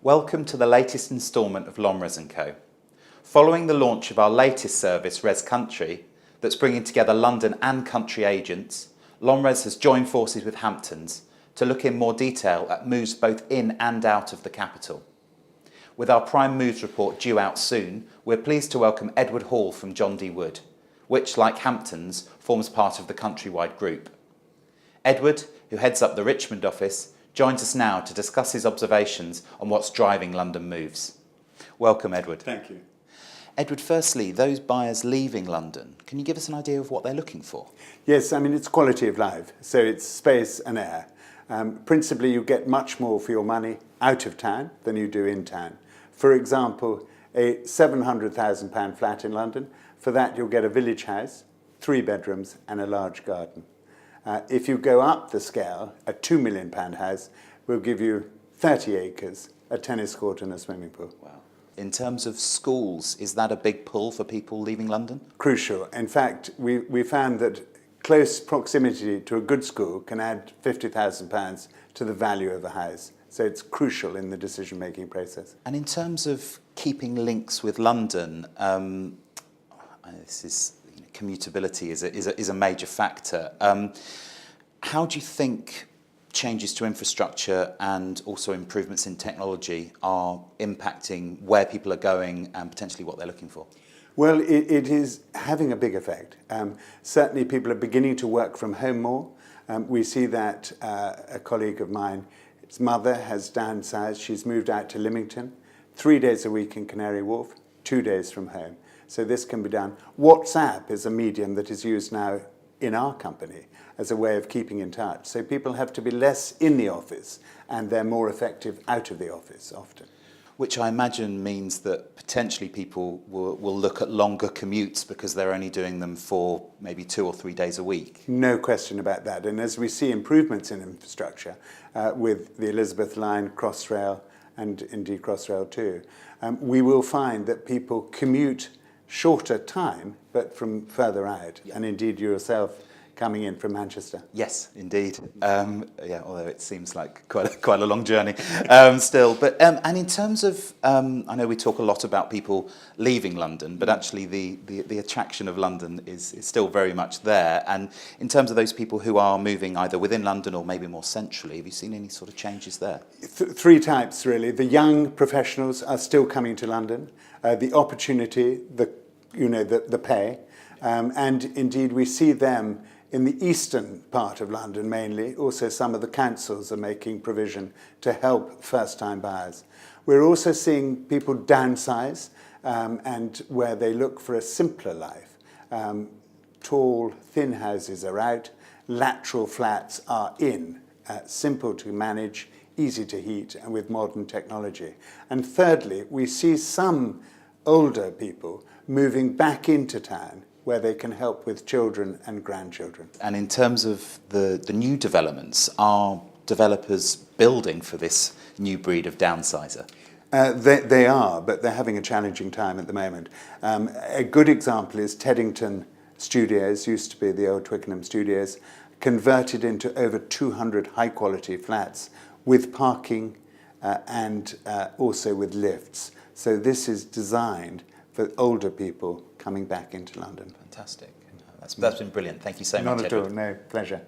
Welcome to the latest instalment of LonRes Co. Following the launch of our latest service, ResCountry, that's bringing together London and country agents, LonRes has joined forces with Hamptons to look in more detail at moves both in and out of the capital. With our Prime Moves report due out soon, we're pleased to welcome Edward Hall from John D. Wood, which, like Hamptons, forms part of the Countrywide group. Edward, who heads up the Richmond office, joins us now to discuss his observations on what's driving London moves. Welcome, Edward. Thank you. Edward, firstly, those buyers leaving London, can you give us an idea of what they're looking for? Yes, I mean, it's quality of life, so it's space and air. Principally, you get much more for your money out of town than you do in town. For example, a £700,000 flat in London, for that you'll get a village house, 3 bedrooms and a large garden. If you go up the scale, a £2 million house will give you 30 acres, a tennis court and a swimming pool. Wow. In terms of schools, is that a big pull for people leaving London? Crucial. In fact, we found that close proximity to a good school can add £50,000 to the value of a house. So it's crucial in the decision-making process. And in terms of keeping links with London, commutability is a major factor. How do you think changes to infrastructure and also improvements in technology are impacting where people are going and potentially what they're looking for? Well, it is having a big effect. Certainly people are beginning to work from home more. We see that a colleague of mine, his mother has downsized. She's moved out to Lymington, 3 days a week in Canary Wharf, 2 days from home. So this can be done. WhatsApp is a medium that is used now in our company as a way of keeping in touch. So people have to be less in the office and they're more effective out of the office often. Which I imagine means that potentially people will look at longer commutes because they're only doing them for maybe 2 or 3 days a week. No question about that. And as we see improvements in infrastructure with the Elizabeth Line, Crossrail and indeed Crossrail 2, we will find that people commute shorter time, but from further out. And indeed, yourself coming in from Manchester. Yes, indeed. Although it seems like quite a long journey still. But and in terms of, I know we talk a lot about people leaving London, but actually the attraction of London is still very much there. And in terms of those people who are moving either within London or maybe more centrally, have you seen any sort of changes there? Three types, really. The young professionals are still coming to London. The opportunity, the pay, and indeed we see them in the eastern part of London mainly. Also some of the councils are making provision to help first-time buyers. We're also seeing people downsize and where they look for a simpler life. Tall, thin houses are out, lateral flats are in, simple to manage, easy to heat and with modern technology. And thirdly, we see some older people moving back into town where they can help with children and grandchildren. And in terms of the new developments, are developers building for this new breed of downsizer? They are, but they're having a challenging time at the moment. A good example is Teddington Studios, used to be the old Twickenham Studios, converted into over 200 high-quality flats with parking and also with lifts. So this is designed for older people coming back into London. Fantastic. That's been brilliant. Thank you so much, Not at all, no, pleasure.